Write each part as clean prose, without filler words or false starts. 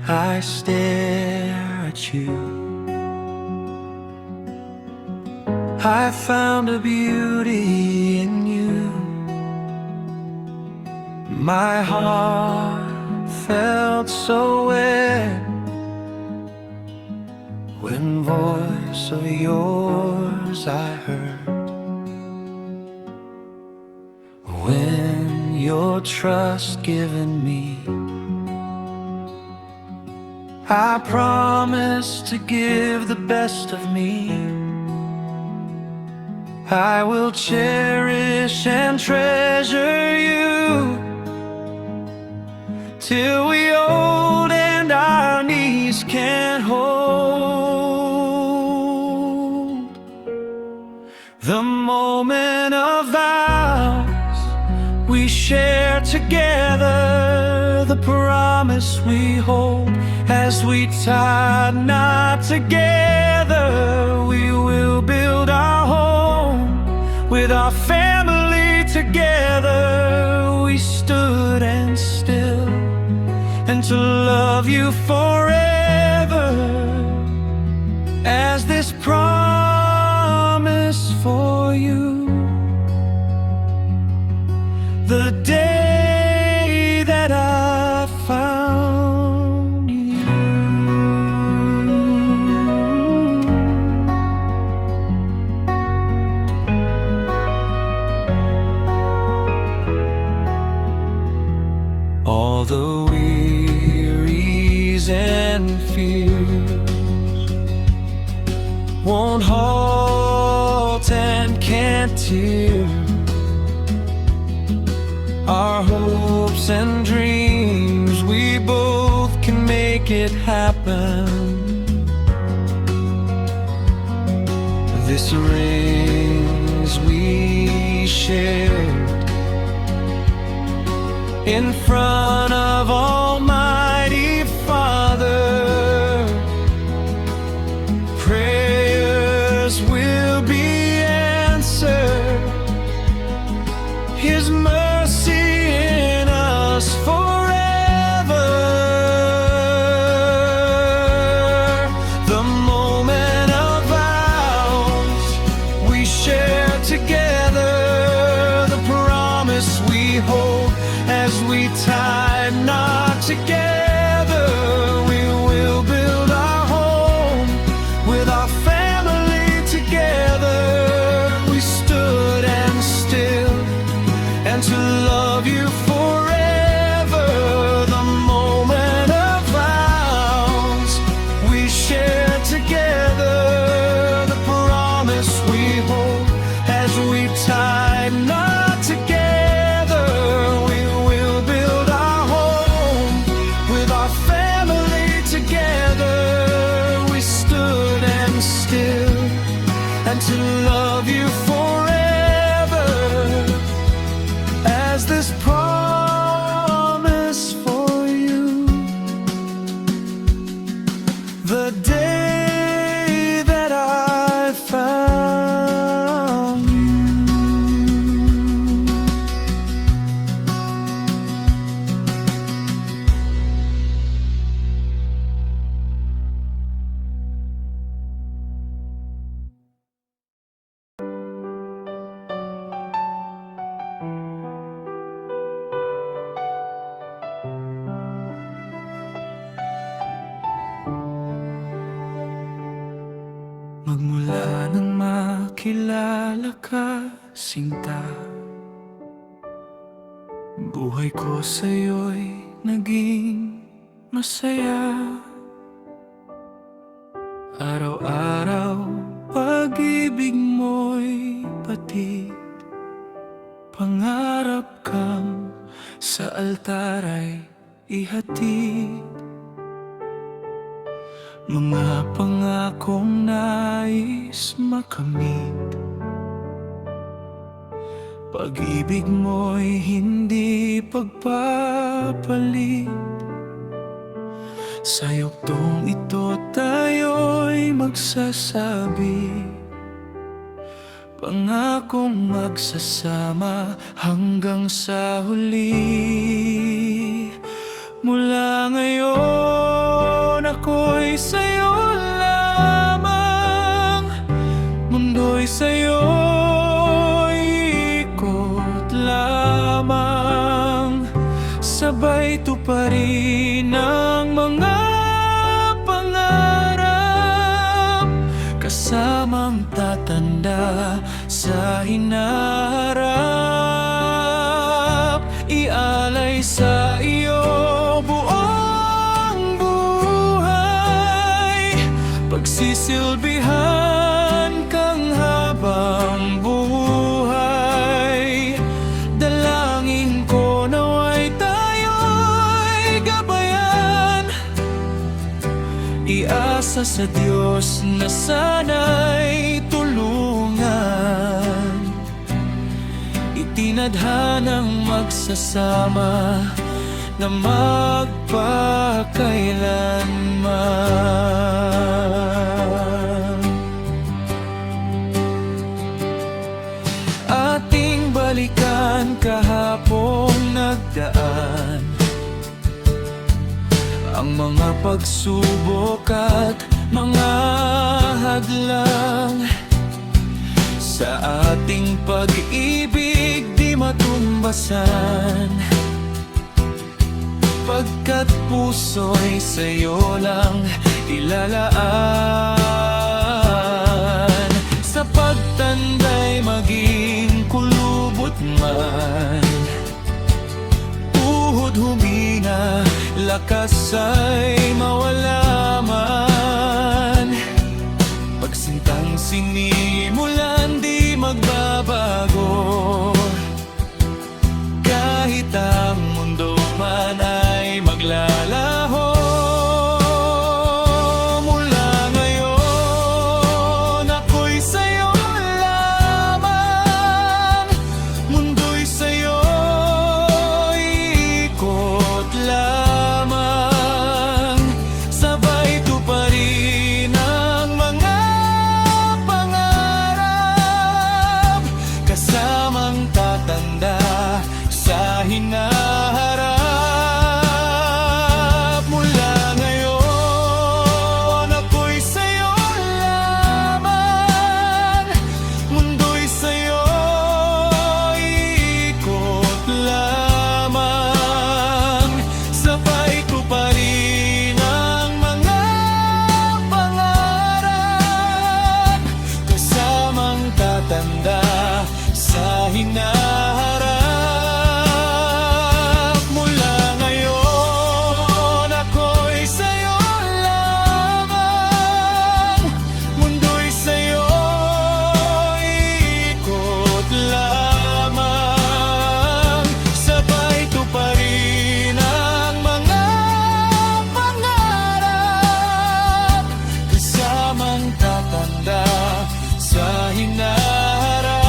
I stare at you. I found a beauty in you. My heart felt so wet when voice of yours I heard. When your trust given me, I promise to give the best of me. I will cherish and treasure you till we old and our knees can't hold. The moment of vows we share together, the promise we hold as we tie knot together. We will build our home with our family together. We stood and still, and to love you forever as this promise for you. The day that I found you. All the wearies and fears won't halt and can't tear our hopes and dreams. We both can make it happen. This rings we shared in front of Almighty Father. Prayers will be answered. His mercy in us forever. The moment of vows we share together, the promise we hold as we tie knot together. We will build our home with our family together. We stood and still, and to love you forever. The moment of vows we share together, the promise we hold as we tie knot together. We will build our home with our family together. We stood and still, and to love you forever as this promise for you. The day that I found you. Magmula nang makilala ka, sinta, buhay ko sa'yo'y naging masaya. Araw-araw pag-ibig mo'y patid, pangarap kang sa altar ay ihatid. Mga pangakong nais makamit, pag-ibig mo'y hindi pagpapalit. Sa yuktong ito tayo'y magsasabi, pangakong magsasama hanggang sa huli. Mula ngayon ng mga pangarap, kasamang tatanda sa hinaharap. Ialay sa iyo buong buhay, pagsisilbihan kang habang buhay. Dalangin ko naway tayo'y gabayan, iasa sa Diyos na sana'y tulungan, itinadhanang magsasama na magpakailanman. Ating balikan kahapong nagdaan, ang mga pagsubok at mga hadlang. Sa ating pag-ibig di matumbasan, pagkat puso'y sa'yo lang ilalaan. Sa pagtanda'y maging kulubot man, tuhod humina, lakas ay mawala man. Pagsintang sinimulan di magbabago, kahit ang mundo man ay maglalaho. Mula ngayon ako'y sa'yo lamang, mundo'y sa'yo ikot lamang. Sabay tuparin ang mga pangarap, kasamang tatanda sa hinaharap. Mula ngayon ako'y sa'yo lamang, mundo'y sa'yo ikot lamang. Sabay tuparin ang mga pangarap, kasamang tatanda sa hinaharap. Mula ngayon ako'y sa'yo lamang, mundo'y sa'yo ikot lamang. Sabay tuparin ang mga pangarap, kasamang tatanda sa hinaharap.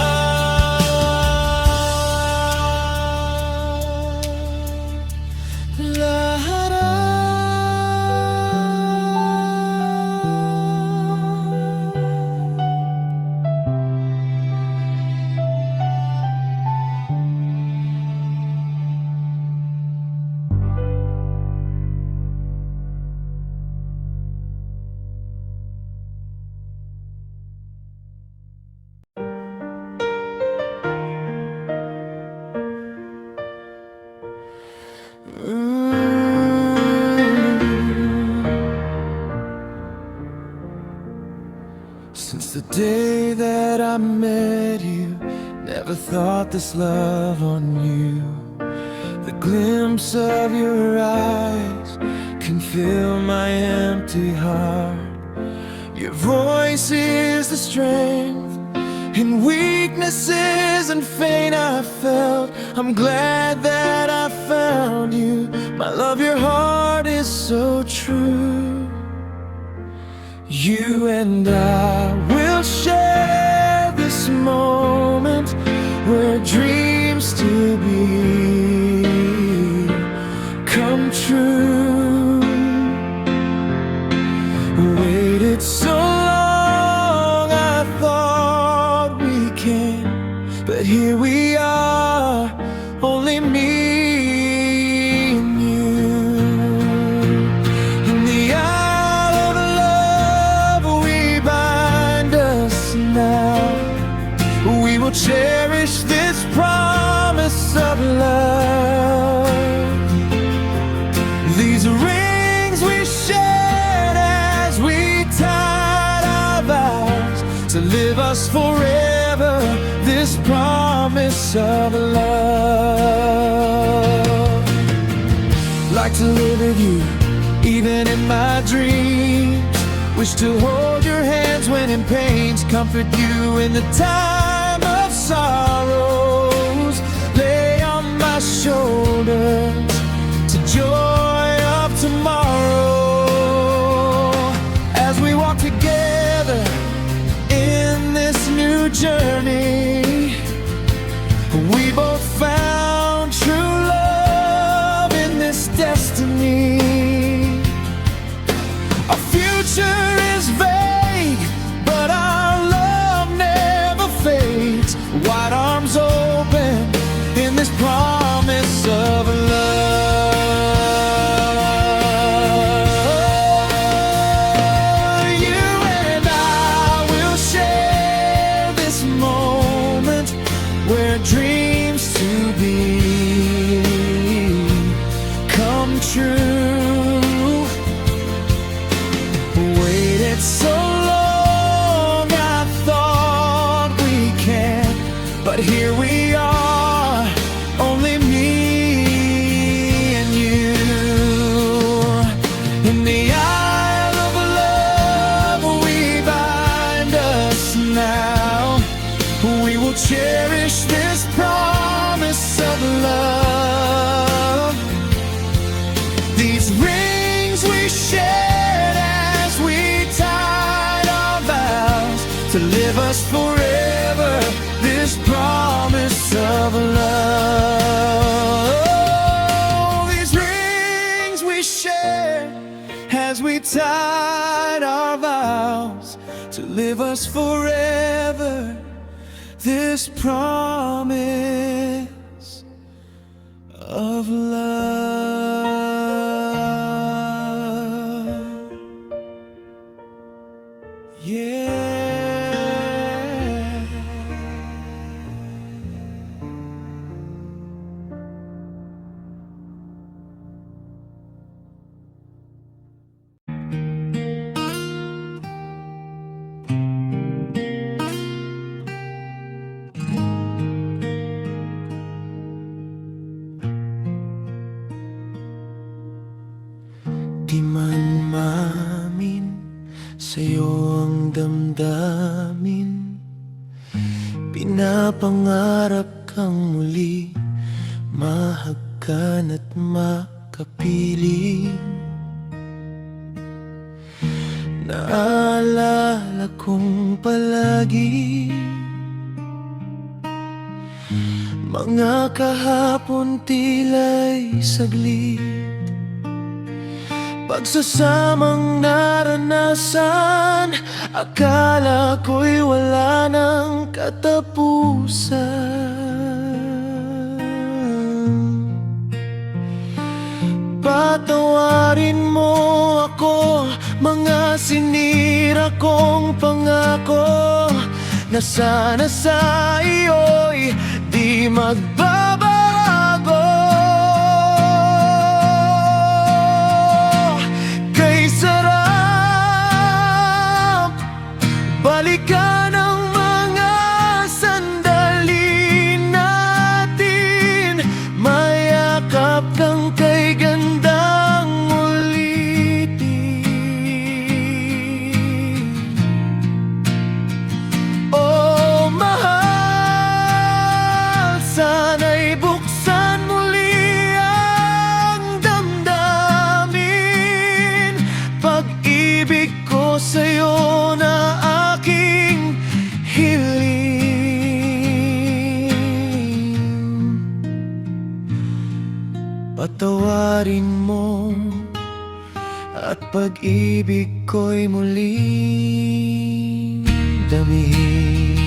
Since the day that I met you, never thought this love on you. The glimpse of your eyes can fill my empty heart. Your voice is the strength in weaknesses and faint I felt. I'm glad that I found you. My love, your heart is so true. You and I will share this moment where dreams to be come true. Waited so long, I thought we can, but here we are, only me. Cherish this promise of love. to live us forever this promise of love. Like to live with you, even in my dreams. Wish to hold your hands when in pains, comfort you in the time of sorrows. Lay on my shoulders to joy of tomorrow. As we walk together in this new journey, we both found true love in this destiny. Our future is vague, but our love never fades. Wide arms open in this promise of love. You and I will share this moment where dreams to be come true. Waited so long, I thought we can't, but here we are, only me and you. In the aisle of love, we bind us now. We will cherish this promise of love. These rings we shared as we tied our vows to live us forever this promise of love. These rings we shared as we tied our vows to live us forever this promise of love. Yeah. Di man maamin sa'yo ang damdamin, pinapangarap kang muli mahagkan at makapiling. Naalala kong palagi mga kahapon tila'y saglit, pagsasamang naranasan, akala ko'y wala ng katapusan. Patawarin mo ako, mga sinira kong pangako, na sana sa iyo'y di magbabago. Balikan ang mga sandali natin, mayakap kang kay gandang ulitin. Oh mahal, sana'y buksan muli ang damdamin. Pag-ibig ko sa'yo na aking hiling. Patawarin mo at pag-ibig ko'y muling damihin.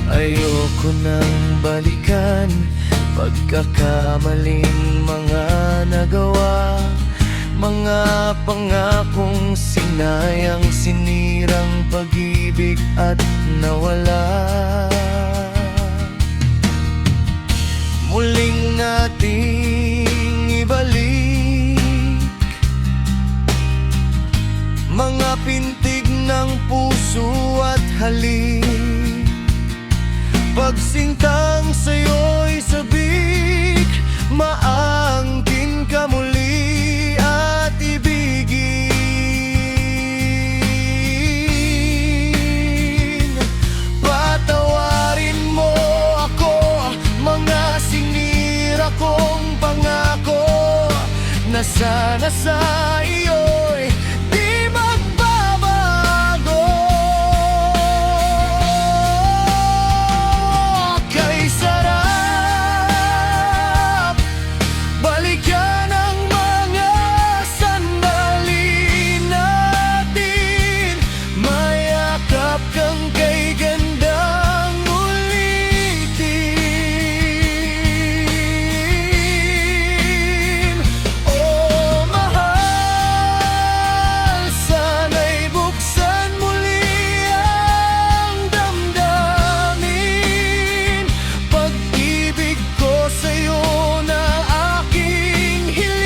Ayoko nang balikan pagkakamaling mga nagawa, mga pangakong sinayang, sinirang pag-ibig at nawala. nating ibalik mga pintig ng puso at halik. Pagsintang sa'yo'y sabik, maangkin ka muli at ibigin. Patawarin mo ako, mga sinira kong pangako, na sana sa iyo'y di magbabago. Kay sarap balikan ang mga sandali natin, mayakap kang kay gandang ulitin. Oh mahal, sana'y buksan muli ang damdamin. Pag-ibig ko sa'yo na aking hiling.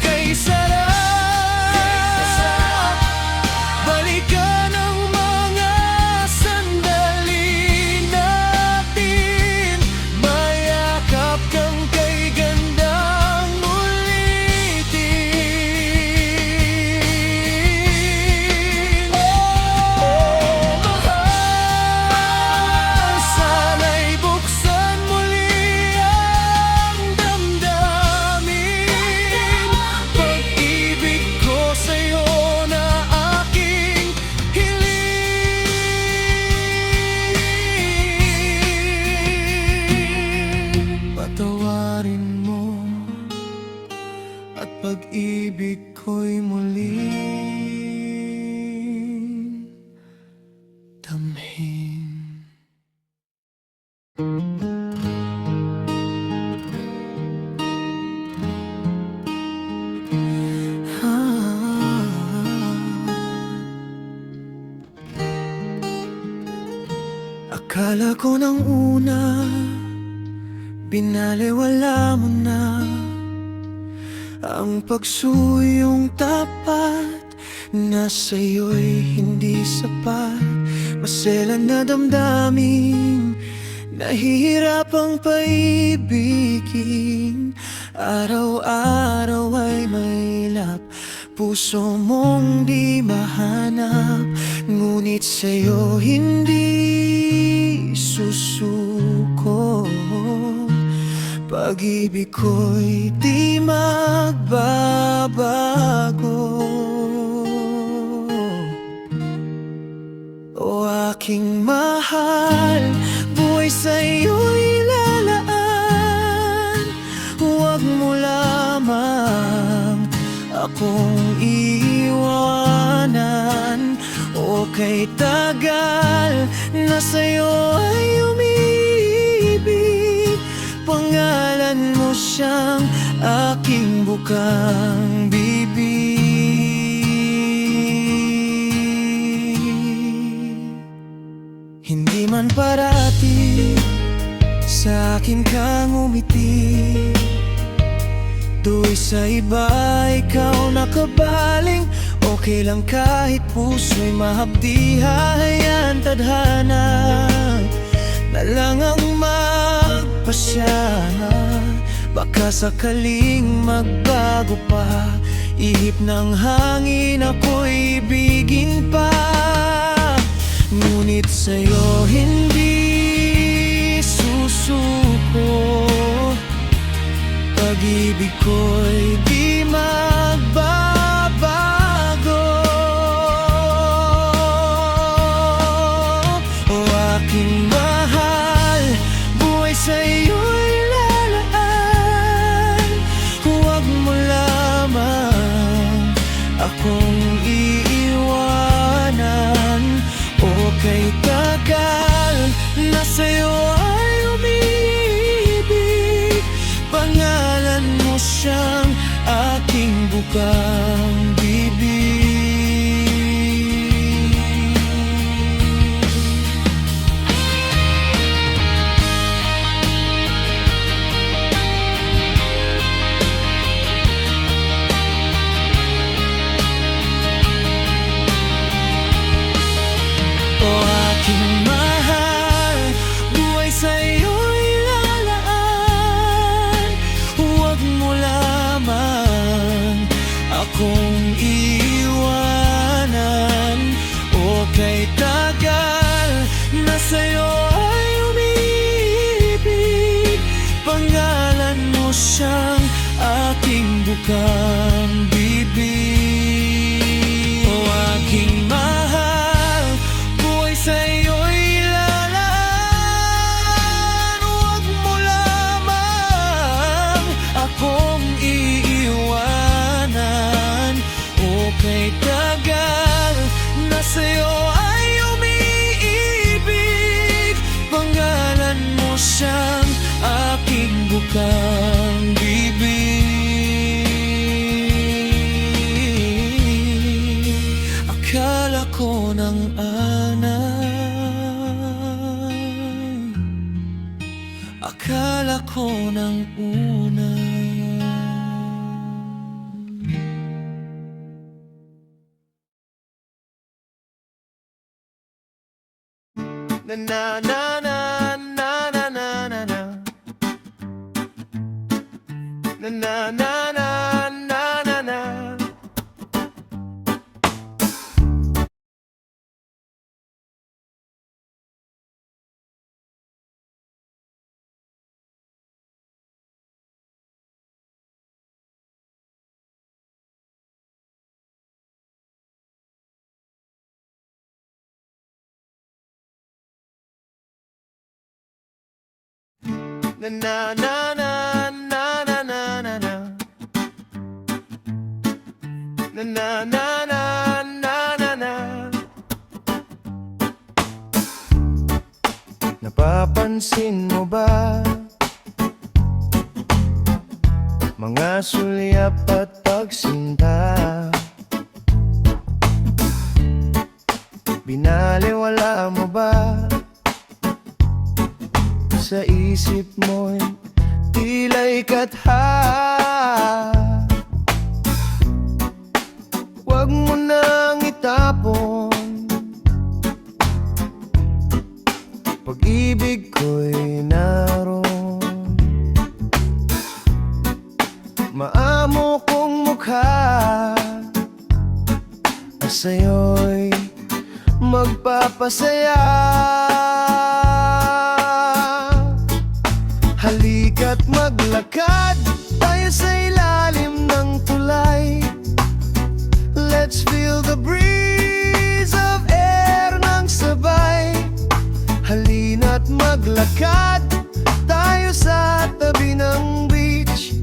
Kay sarap balikan ang mga sandali natin, mayakap kang kay gandang ulitin. Oh mahal, sana'y buksan muli ang damdamin. Pag-ibig ko sa'yo na aking hiling. Patawarin mo at pag-ibig ko'y muling damhin. Akala ko nang una, binaliwala mo na ang pagsuyong tapat na sa'yo'y hindi sapat. Maselan na damdamin, nahihirapang paibigin. Araw-araw ay mailap, puso mong di mahanap. Ngunit sa'yo hindi susuko, pag-ibig ko'y di magbabago. O aking mahal, buhay sa'yo'y lalaan. Huwag mo lamang akong iiwanan. O kay tagal na sa'yo ay umiibig, pangalan mo siyang aking bukang bibig. Hindi man parati sa akin kang umiti, do'y sa iba ikaw nakabaling. Okay lang kahit puso'y mahapdi, hahayaan tadhana na lang ang magpasya. Baka sakaling magbago pa, ihip ng hangin ako'y ibigin pa. Ngunit sa'yo hindi susuko, pag-ibig ko'y di magbago. O aking mahal, buhay sa'yo'y lalaan. Huwag mo lamang akong iiwanan. O kay tagal na sa'yo ay umiibig, pangalan mo siyang aking bukang bibig. akong iiwanan o kay tagal na sa'yo ay umiibig. Pangalan mo siyang aking bukang bibig. O aking mahal, buhay sa'yo'y lalaan. Huwag mo lamang akong iiwanan o kay tagal na sa'yo ay umiibig. Pangalan mo siyang aking bukang bibig. Akala ko ng anay, akala ko ng una. Na na na na na na na na na. Na na na na na na na. Na na na na na na na na na. Na na na na na na na. Napapansin mo ba mga sulyap at pagsinta? Binaliwala mo ba sa isip mo'y tila'y katha? Huwag mo nang itapon, pag-ibig ko'y naroon. Maamo kong mukha na sa'yo'y magpapasaya. Halika't maglakad tayo sa ilalim ng tulay. Let's feel the breeze of air ng sabay. Halina't maglakad tayo sa tabi ng beach.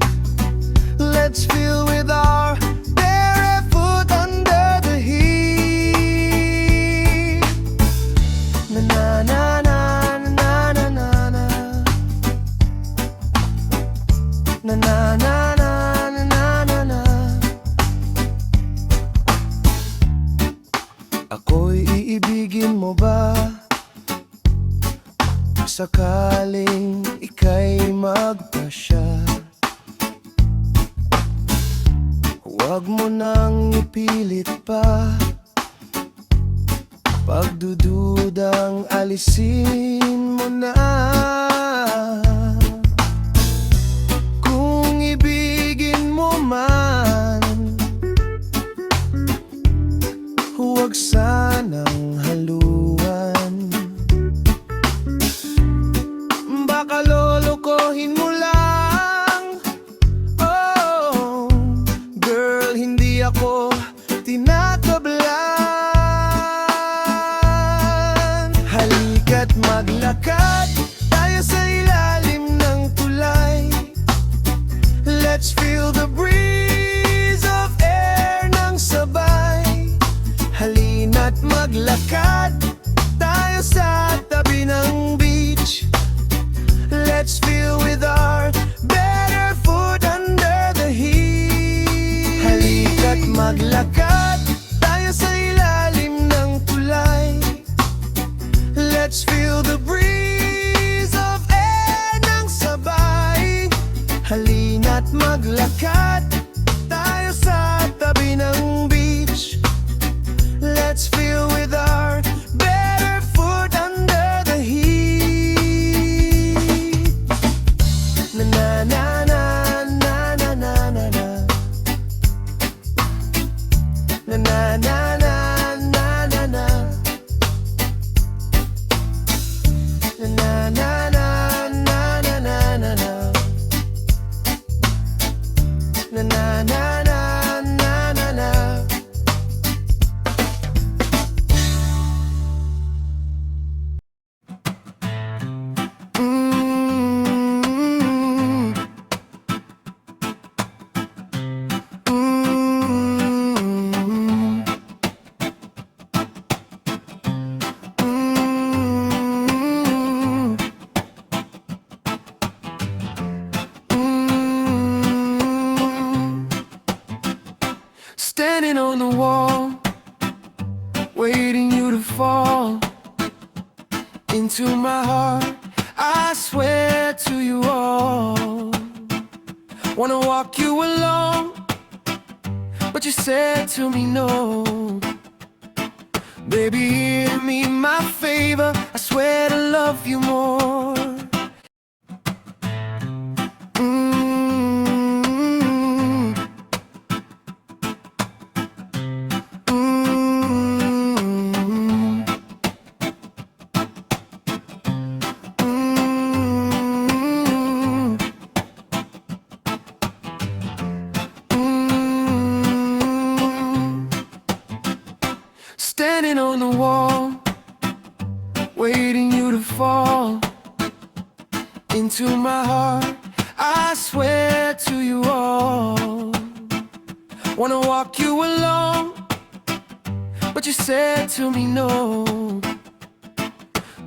Let's feel with our bare foot under the heat. Na na na na na na na na. Na na na na na na na. Ako'y iibigin mo ba sakaling ika'y magpasya? Huwag mo nang ipilit pa, pagdududang alisin mo na. Kung ibigin mo man, huwag sanang haluan. Baka lolokohin mo lang. Oh, girl, hindi ako tinatablan. Halika't maglakad tayo sa ilalim ng tulay. Let's feel the breeze of air ng sabay. Halina't maglakad tayo sa tabi ng beach. Let's feel with our bare foot under the heat. Halika't maglakad tayo sa ilalim ng tulay. Let's feel the breeze of air ng sabay. Halina't maglakad tayo sa tabi ng beach. Let's feel with our bare foot under the heat. Na na na na na na na na. Na na na na na na na. Na na na na na na na na na. Na na na na na na na. Standing on the wall, waiting you to fall into my heart. I swear to you all, wanna walk you along, but you said to me no. Baby, hear me my favor, I swear to love you more. Standing on the wall, waiting you to fall into my heart. I swear to you all, wanna walk you along, but you said to me no.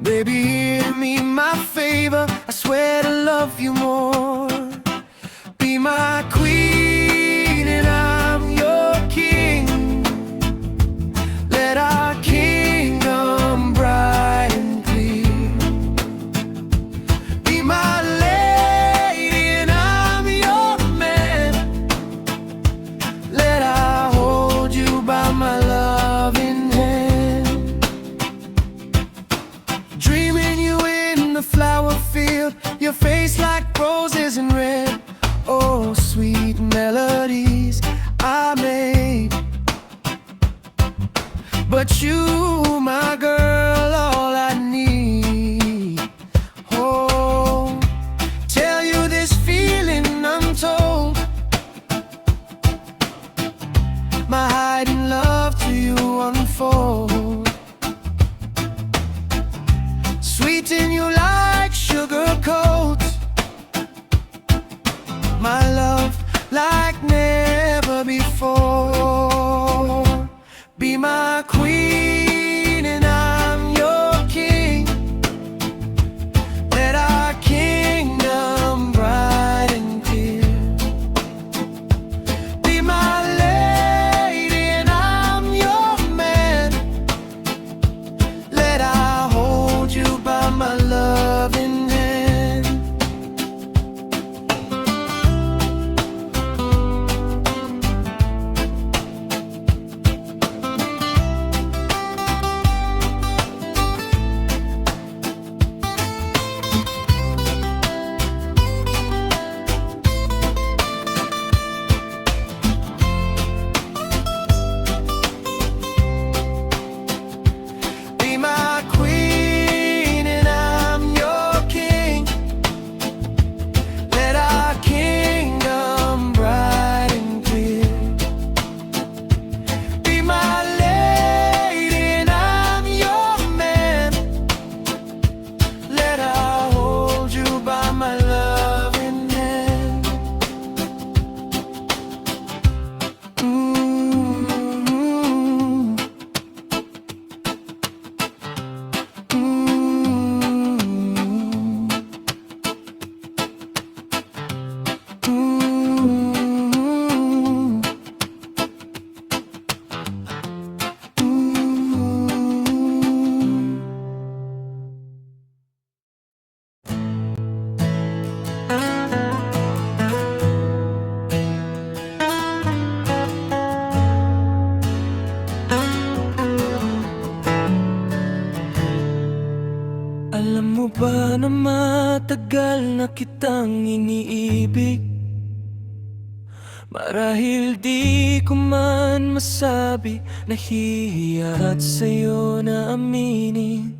Baby, hear me my favor, I swear to love you more. Be my queen and I'm your king. Let our kingdom bright and clear. Be my lady and I'm your man. Let I hold you by my loving hand. Dreaming you in the flower field, your face like roses and red. Oh, sweet melodies I made, but you, my girl, all I need. Oh, tell you this feeling untold, my hiding love to you unfold. Sweeten you like sugar coat, my love like never before. Be my queen and I'm your king. Let our kingdom bright and clear. Be my lady and I'm your man. Let I hold you by my loving hand. ba na matagal na kitang iniibig? Marahil di ko man masabi, nahihiya at sa'yo na aminin.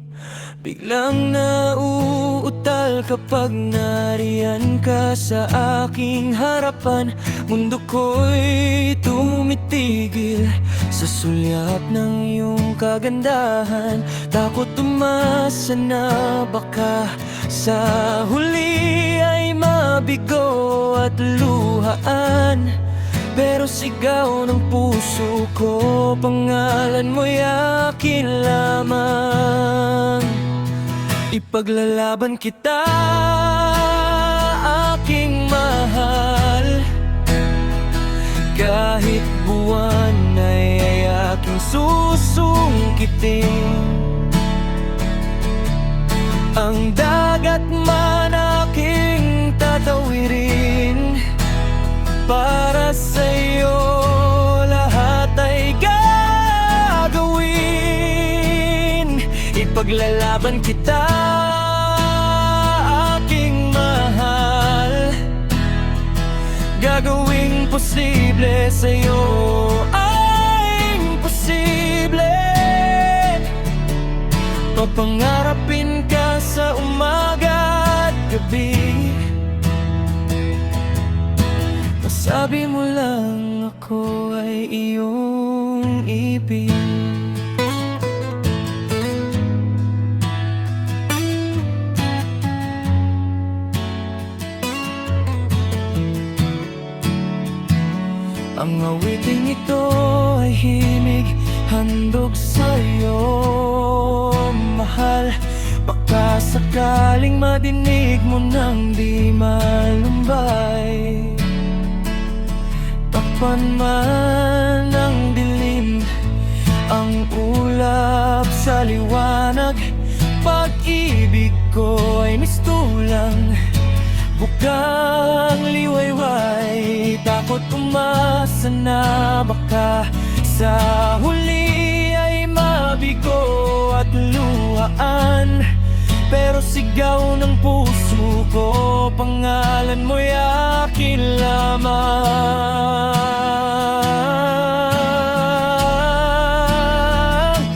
Biglang nauutal kapag nariyan ka sa aking harapan. Mundo ko'y tumitigil sa sulyap ng iyong kagandahan. Takot umasa na baka sa huli ay mabigo at luhaan. Pero sigaw ng puso ko, pangalan mo'y akin lamang. Ipaglalaban kita, aking mahal. Kahit buwan ay aking susungkitin. Ang dagat man aking tatawirin. Para sa'yo lahat ay gagawin. Ipaglalaban kita, aking mahal. Gagawing posible sa'yo ay imposible. Papangarapin ka sa umaga at gabi. Sabi mo lang ako ay iyong ibig. Ang awiting ito ay himig, handog sa'yo, mahal. Baka sakaling madinig mo nang di malumbay. Takpan man ang dilim, ang ulap sa liwanag. Pag-ibig ko ay mistulang, bukang liwayway. Takot umasa na baka sa huli ay mabigo at luhaan. Pero sigaw ng puso ko, pangalan mo'y akin lamang.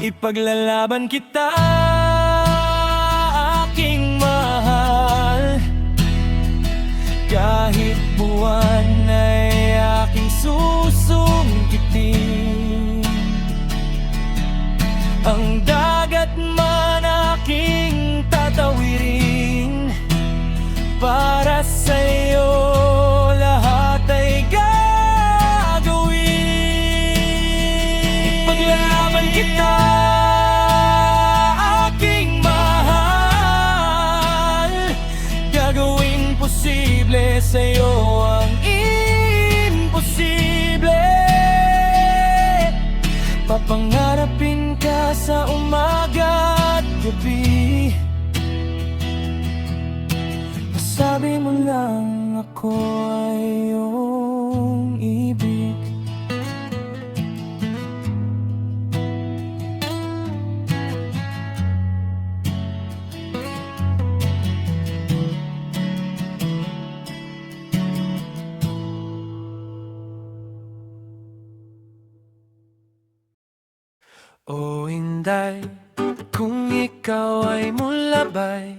Ipaglalaban kita, aking mahal. Kahit buwan ay aking susungkitin. Ang dagat man aking tatawirin. Para sa'yo lahat ay gagawin. Ipaglalaban kita, aking mahal. Gagawing posible sa'yo ang imposible. Papangarapin ka sa umaga at gabi. Sabi mo lang ako ay iyong ibig. O Inday, kung ikaw ay mulabay,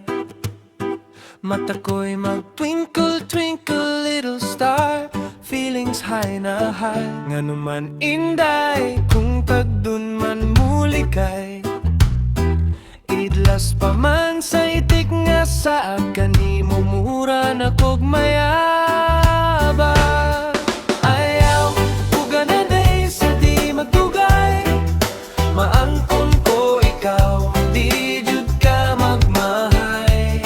mata ko'y mag-twinkle, twinkle, little star. Feelings high na high. Nga naman Inday, kung tagdun man muli kay idlas pa man sa itik nga sa kanimo mura na kog mayaba. Ayaw, uga na day sa di magdugay. Maangkon ko ikaw, di jud ka magmahay.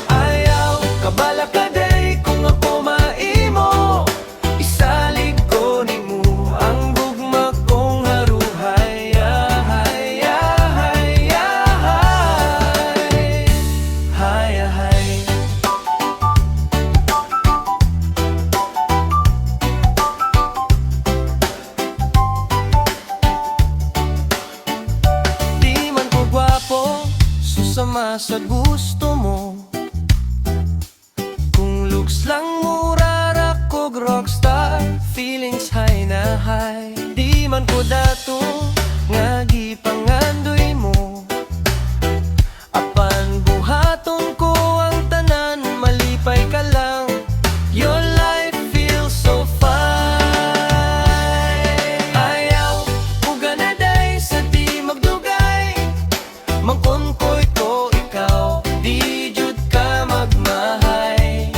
Ayaw, kabala ka day kung ako maimo. Isalig ko ni mo ang gugma kong haruhay. Yahay, yahay, yahay. Hay, hay. Susama sa gusto mo. Kung looks lang mura ako ko dato nga gipangandoy mo. Apan buhaton ko ang tanan, malipay ka lang. Your life feels so fine. Ayaw uga na day sa di magdugay, mangkonkoy ko ikaw, di jud ka magmahay.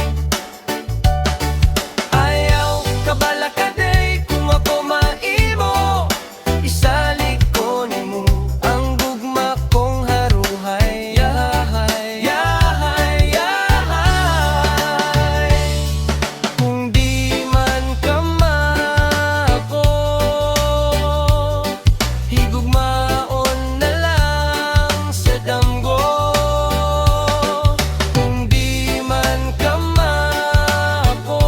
Ayaw kabala ka day kung ako maimo, isalig ko nimo ang gugma kong haruhay. Yahay, yahay, yahay. Kung di man ka maako, higugmaon na lang sa damgo. Kung di man ka maako,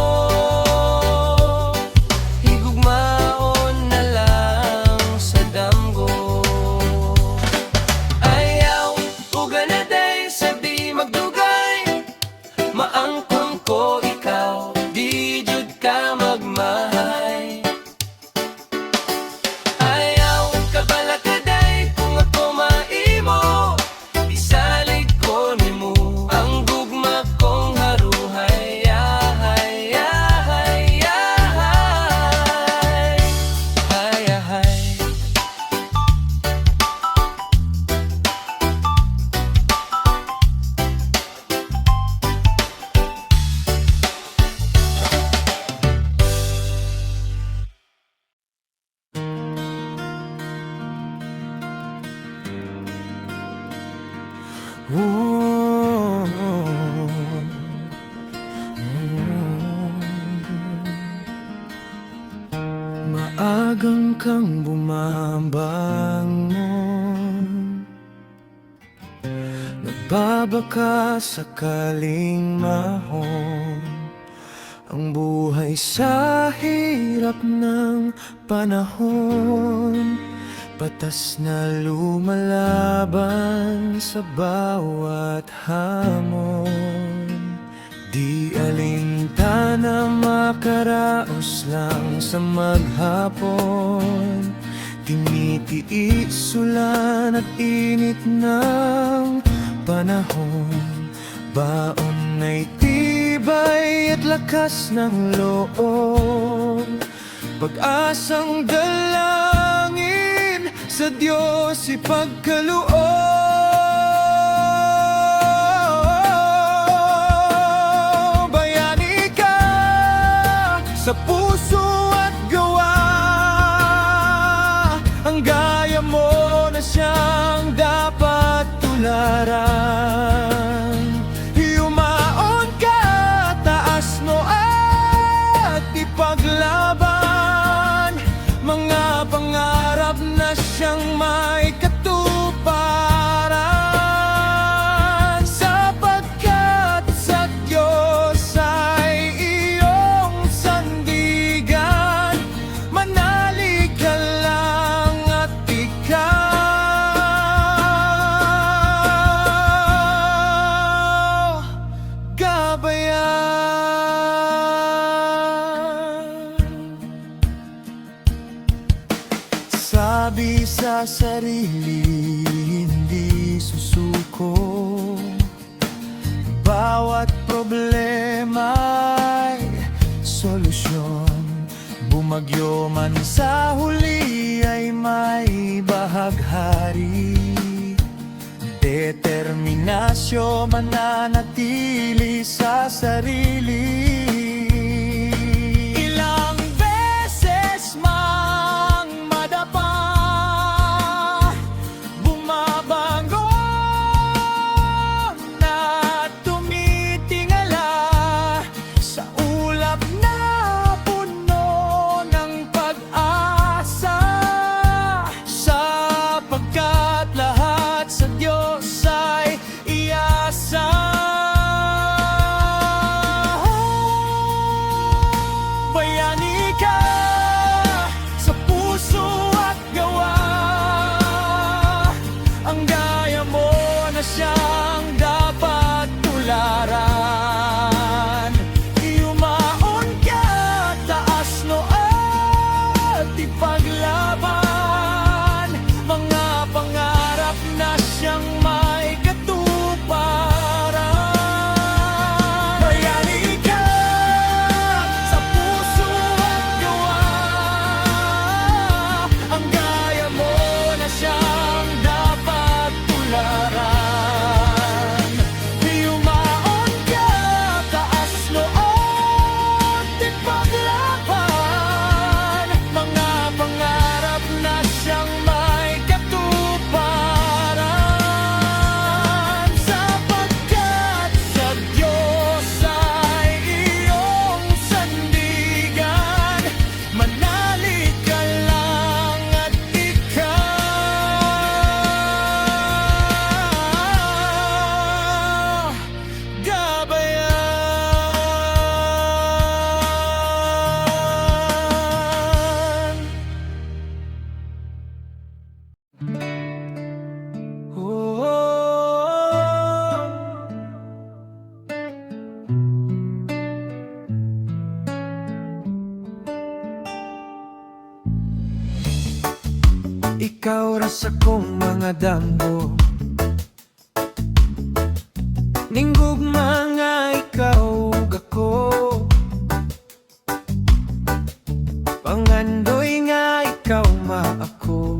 higugmaon na lang sa damgo. Ayaw uga na day sa di magdugay, maangkon ko ikaw, di jud ka magmahay. Ayaw kabala ka day kung ako maimo, isalig ko nimo ang gugma kong haruhay. Yahay, yahay, yahay. Hayahay. Maagang kang bumabangon, nagbabaka sakaling mahon ang buhay sa hirap ng panahon. Patas na lumalaban sa bawat hamon, di alintana makaraos lang sa maghapon. Tinitiis ulan at init ng panahon, baon ay tibay at lakas ng loob, pag-asang dalangin sa Diyos ipagkaloob. Bayani ka sa puso at gawa, ang gaya mo na siyang dapat tularan. Yumaon ka, taas mo at ipaglaban mga pangarap na siyang may katuparan. Sapagkat sa Diyos ay iyong sandigan, manalig ka lang at ikaw gabayan. Sabi sa sarili, hindi susuko, bawat problema ay solusyon. Bumagyo man sa huli ay may bahaghari, determinasyon mananatili sa sarili. Ilang beses mang madapa, bumabangon at tumitingala sa ulap na puno ng pag-asa. Sapagkat lahat sa Diyos ay iasa. ikaw ra sa kong mga damgo. Ninggug mga ikaw gako, pangandoy nga ikaw maako.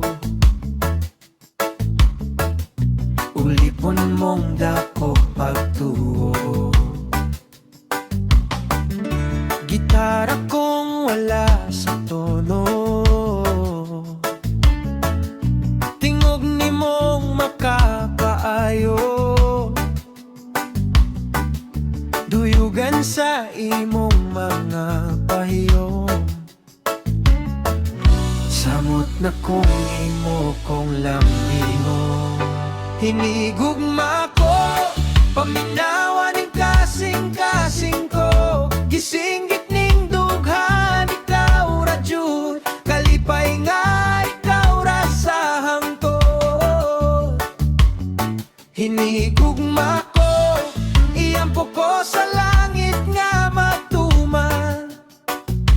Ulipon mong dako pagtuo, gitara kong wala sa tono. Tingog ni mong makapaayo, duyugan sa imong mga pahiyong. Samot na kong imo kong lambingon, hinigugma ko, paminawa ning kasing-kasing ko. Gisinggit ning dughan, ikaw ra jud, kalipay nga ikaw ra sa hangtod. Hinigugma ko, iyampo ko sa langit nga matuman,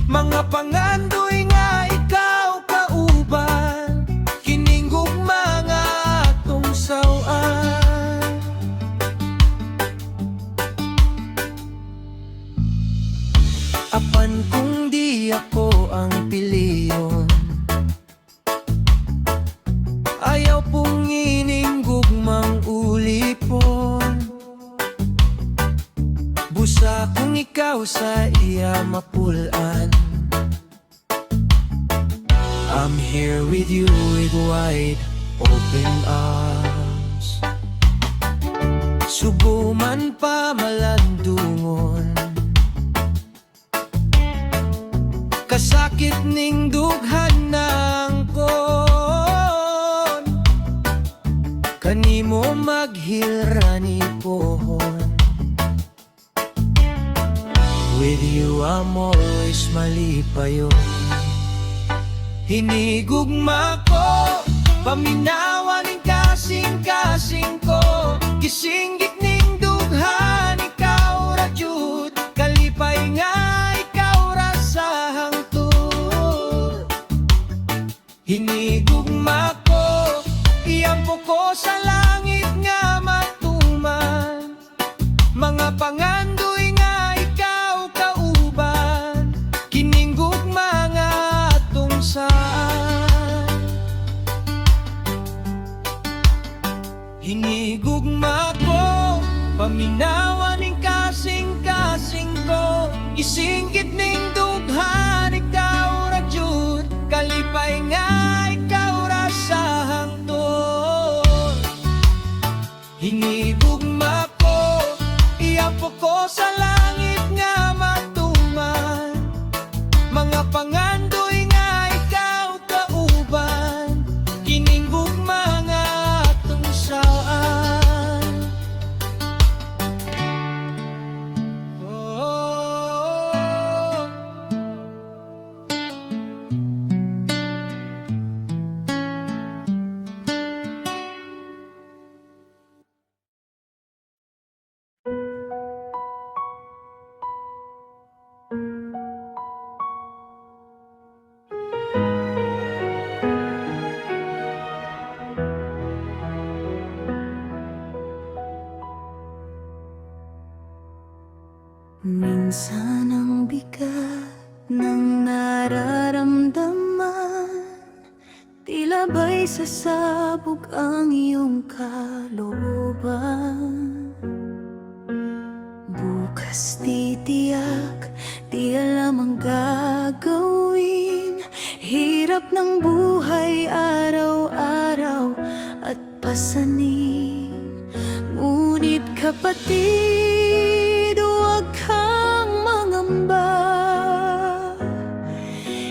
mga pangandoy nga ikaw kauban, kiningugma nga atong sawan. Apan kung di ako ang piliyon, ayaw pong ininggugmang ulipon. Busa kung ikaw sa iya mapulan, I'm here with you with wide open arms. Subo man pa malandungon, kasakit ning dughan ng kon, kanimo maghilrani pohon. With you I'm always malipayon. Hinigugma ko, paminawa ning kasing-kasing ko. Gisinggit ning dughan, ikaw ra jud, kalipay nga ikaw ra sa hangtod. Hinigugma ko, iyampo ko sa langit nga matuman, mga pangandoy nga ikaw kauban, kiningugma nga atong saan. Hinigugma ko, paminawa ning kasing-kasing ko. Isinggit ning dughan, ikaw ra jud, kalipay nga ikaw ra sa hangtod. Hinigugma ko, iyampo ko sa langit nga matuman, mga pangandoy nga ikaw kauban, kiningugma nga atong saan. Oh, minsan ang bigat ng nararamdaman, tila ba'y sasabog ang iyong kalooban. Bukas titiyak, di alam ang gagawin. Hirap ng buhay araw-araw at pasanin. Ngunit kapatid, huwag kang mangamba.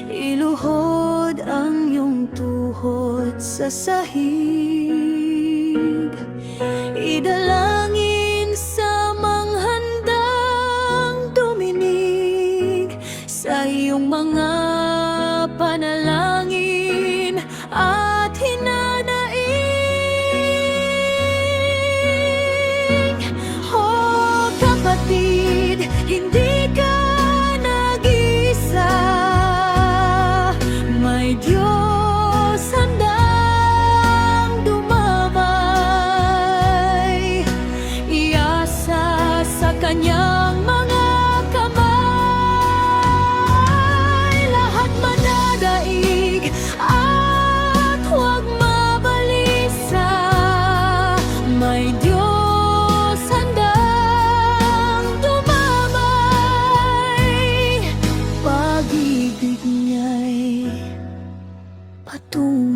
Iluhod ang iyong tuhod sa sahig. Idalangin sa manghandang duminig sa iyong mga panalangin at hinanaing. Oh kapatid, hindi ka nag-isa. May Diyos handa at huwag mabalisa. May Diyos handang dumamay, pag-ibig niya'y patunay.